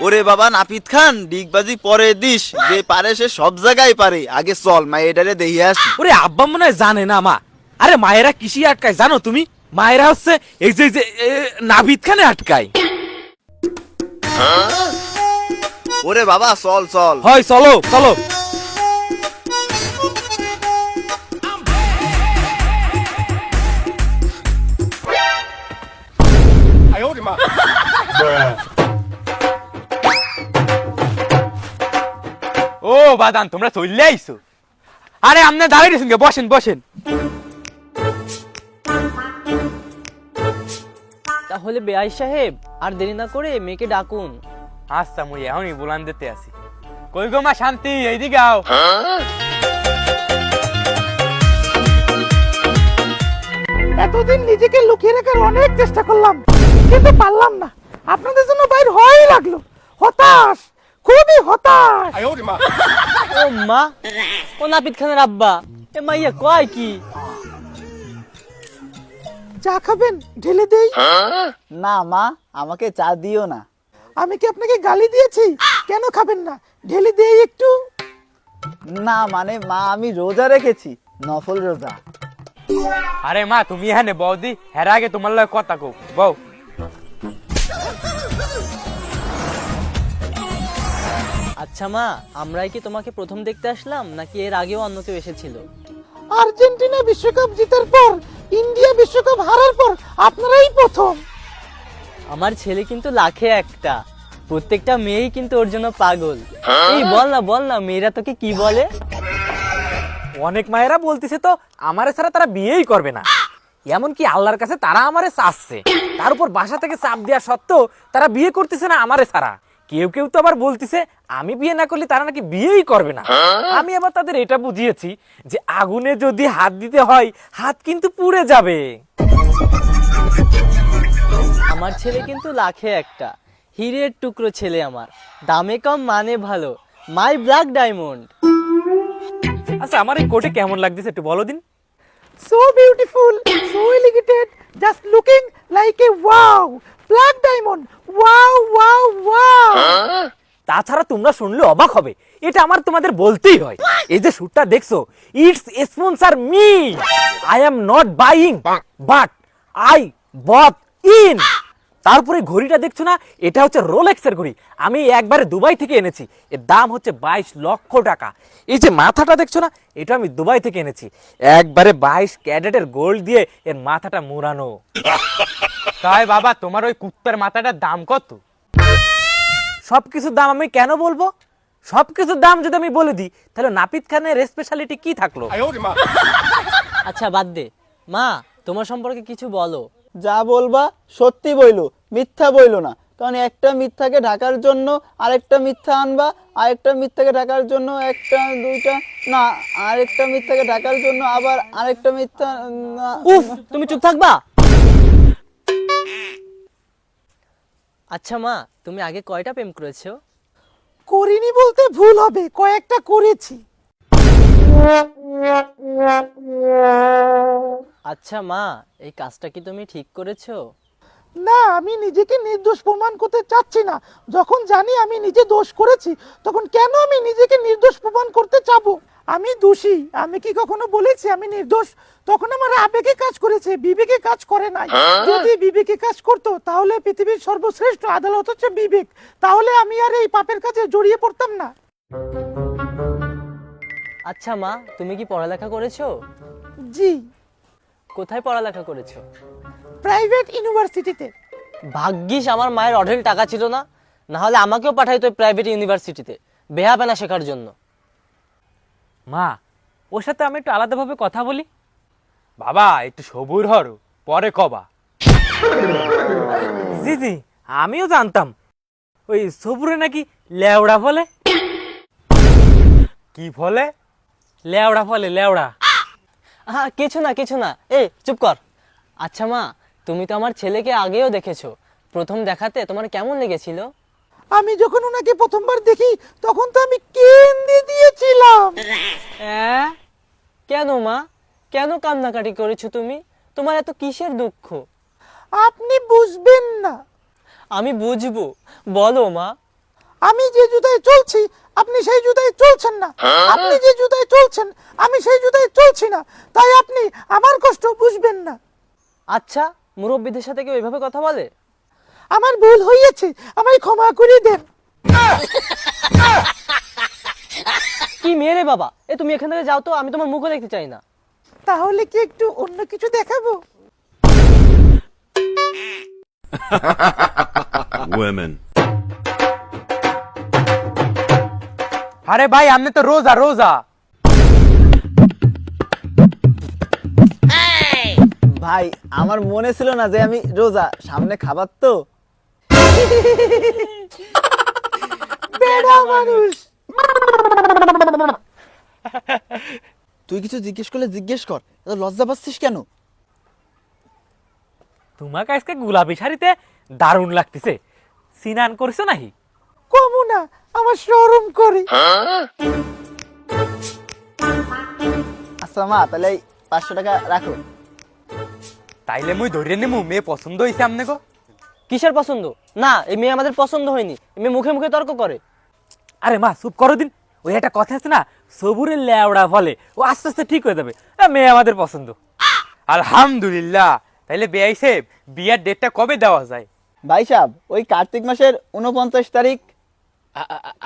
ওরে বাবা নাপিত খান, ডিগবাজি পরে দিস, যে পারে সে সব জায়গায় পারে। আগে চল মা এটারে দেখে আসি। ওরে আব্বা মনে হয় জানে না মা। আরে মায়েরা কিসি আটকায় জানো তুমি? মায়েরা হচ্ছে এই যে নাপিত খানে আটকায়। ওরে বাবা চল চল। হয় চলো চলো। ও বাদান, তোমরা চলে আইছো? আরে আপনি দাঁড়িয়ে রয়েছেন, বসেন বসেন। তাহলে বেআই সাহেব আর দেরি না করে মেয়েকে ডাকুন। আচ্ছা, মুই এখনই বুলান দিতে আসি। কই গো মা শান্তি, এইদিকে আও। এতদিন নিজেকে লুকিয়ে রাখার অনেক চেষ্টা করলাম, কিন্তু পারলাম না। আপনাদের জন্য বাইর হওয়াই লাগলো। হতাশ, খুবই হতাশ। ও মা, ও নাপিত খানের আব্বা, এ মাইয়া কয় কি? চা খাবেন? ঢেলে দেই? না মা, আমাকে চা দিও না। আমি কি আপনাকে গালি দিয়েছি? কেন খাবেন না? ঢেলে দেই একটু? না মানে মা, আমি রোজা রেখেছি, নফল রোজা। আরে মা তুমি এখানে বৌদি, হের আগে তোমার লগে কথা কও, বউ। আচ্ছা মা, আমরাই কি তোমাকে প্রথম দেখতে আসলাম নাকি এর আগেও অন্য কেউ এসেছিল? আর্জেন্টিনা বিশ্বকাপ জেতার পর, ইন্ডিয়া বিশ্বকাপ হারার পর আপনারাই প্রথম। আমার ছেলে কিন্তু লাখে একটা, প্রত্যেকটা মেয়েই কিন্তু ওর জন্য পাগল। এই বল না মেয়েরা তোকে কি বলে? অনেক মায়েরা বলতেছে তো আমারে ছাড়া তারা বিয়েই করবে না। এমনকি আল্লাহর কাছে তারা আমারে চাচ্ছে, তার উপর বাসা থেকে চাপ দেওয়া সত্ত্বেও তারা বিয়ে করতেছে না আমারে ছাড়া। কেউ কেউ তো আবার বলতেছে আমি বিয়ে না করলে তারা নাকি বিয়েই করবে না। আমি আবার তাদের এটা বুঝিয়েছি যে আগুনে যদি হাত দিতে হয়, হাত কিন্তু পুড়ে যাবে। আমার ছেলে কিন্তু লাখে একটা, হীরের টুকরো ছেলে আমার, দামে কম মানে ভালো, মাই ব্ল্যাক ডায়মন্ড। আচ্ছা, আমার এই কোটে কেমন লাগতেছে একটু বলো দিন। So beautiful, so elegant, just looking like a wow, black diamond, wow, wow, wow. তাছাড়া তোমরা শুনলে অবাক হবে, এটা আমার তোমাদের বলতেই হয়। এই যে শুটটা দেখছো, it's sponsor me. I am not buying, but I bought in. তারপরে ঘড়িটা দেখছো না, এটা হচ্ছে রোলেক্সের ঘড়ি, আমি একবারে দুবাই থেকে এনেছি। এর দাম হচ্ছে 22 লক্ষ টাকা। এই যে মাথাটা দেখছো না, এটা আমি দুবাই থেকে এনেছি, একবারে 22 ক্যারেটের গোল্ড দিয়ে এর মাথাটা মুড়ানো। তাই বাবা, তোমার ওই কুত্তার মাথাটার দাম কত? সবকিছুর দাম আমি কেন বলবো? সবকিছুর দাম যদি আমি বলে দিই তাহলে নাপিত খানের স্পেশালিটি কি থাকলো? আচ্ছা বাদ দে, মা তোমার সম্পর্কে কিছু বলো। যা বলবা সত্যি বইলো, মিথ্যা বইলো না। কারণ একটা মিথ্যাকে ঢাকার জন্য আরেকটা মিথ্যা আনবা, আরেকটা মিথ্যাকে ঢাকার জন্য একটা দুইটা না, আরেকটা মিথ্যাকে ঢাকার জন্য আবার আরেকটা মিথ্যা না। উফ, তুমি চুপ থাকবা? আচ্ছা মা, তুমি আগে কয়টা প্রেম করেছো? করিনি বলতে ভুল হবে, কয়েকটা করেছি। আচ্ছা মা, এই কাজটা কি তুমি ঠিক করেছো? না, আমি নিজেকে নির্দোষ প্রমাণ করতে চাচ্ছি না। যখন জানি আমি নিজে দোষ করেছি, তখন কেন আমি নিজেকে নির্দোষ প্রমাণ করতে চাবো? আমি দোষী, আমি কি কখনো বলেছি আমি নির্দোষ? তখন আমার আবেগে কাজ করেছে, বিবেকে কাজ করে নাই। যদি বিবেকে কাজ করতো তাহলে পৃথিবীর সর্বশ্রেষ্ঠ আদালত হচ্ছে বিবেক, তাহলে আমি আর এই পাপের কাজে জড়িয়ে পড়তাম না। আচ্ছা মা, তুমি কি পড়ালেখা করেছো? জি, কোথায় পড়ালেখা করেছো? প্রাইভেট ইউনিভার্সিটিতে। ভাগ্যিস আমার মায়ের অঢেল টাকা ছিল না, না হলে আমাকেও পাঠাইতো প্রাইভেট ইউনিভার্সিটিতে বেহাপেনা শেখার জন্য। মা, ওর সাথে আমি একটু আলাদাভাবে কথা বলি। বাবা একটু সবুর হরো, পরে কবা। জি জি, আমিও জানতাম ওই সবুরে নাকি লেওড়া ফলে। কি ফলে? লেওড়া ফলে, লেওড়া। হ্যাঁ, কিছু না, চুপ কর। আচ্ছা মা, তুমি তো আমার ছেলেকে আগেও দেখেছো, প্রথম দেখাতে তোমার কেমন লেগেছিল? আমি যখন ওনাকে প্রথমবার দেখি তখন তো আমি কেঁদে দিয়েছিলাম। কেন মা, কেন কান্নাকাটি করেছো তুমি? তোমার এত কিসের দুঃখ? আপনি বুঝবেন না। আমি বুঝবো, বলো মা। আমি যে জুতায় চলছি আপনি সেই জুতায় চলছেন না, আপনি যে জুতায় চলছেন আমি সেই জুতায় চলছি না, তাই আপনি আমার কষ্ট বুঝবেন না। আচ্ছা, মুরব্বীদের সাথে কেউ এভাবে কথা বলে? আমার ভুল হয়েছে, আমায় ক্ষমা করে দেন। কি মেয়ে রে বাবা, তুমি এখান থেকে যাও তো, আমি তোমার মুখও দেখতে চাই না। তাহলে কি একটু অন্য কিছু দেখাবো? Women. আরে ভাই আপনি তো রোজা রোজা। ভাই আমার মনে ছিল না যে আমি রোজা, সামনে খাবার তো। বেড়া মানুষ। তুই কিছু জিজ্ঞেস করলে জিজ্ঞেস কর, এত লজ্জা পাচ্ছিস কেন? তোমাকে আজকে গোলাপি শাড়িতে দারুণ লাগতেছে, সিনান করছো নাহি? কমু না, আমার শরম করে। আচ্ছা মা, তাহলে এই 500 টাকা রাখো। তাইলে মুই ধরে নেমু মেয়ে পছন্দ হইছে আমনে গো। কিসের পছন্দ? না, এই মেয়ে আমাদের পছন্দ হয়নি। এই মেয়ে মুখে মুখে তর্ক করে। আরে মা চুপ করো দিন, ওই একটা কথা আছে না, সবুরের লেওড়া বলে, ও আস্তে আস্তে ঠিক হয়ে যাবে। মেয়ে আমাদের পছন্দ। আলহামদুলিল্লাহ। তাইলে বেআই সাহেব বিয়ার ডেটটা কবে দেওয়া যায়? ভাই সাহেব, ওই কার্তিক মাসের 49 তারিখ।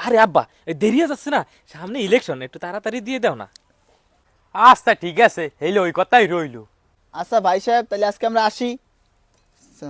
আরে আব্বা দেরি হয়ে যাচ্ছে না, সামনে ইলেকশন, একটু তাড়াতাড়ি দিয়ে দাও না। আচ্ছা ঠিক আছে, হইলে ওই কথাই রইলো। আচ্ছা ভাই সাহেব, তাহলে আজকে আমরা আসি। আচ্ছা।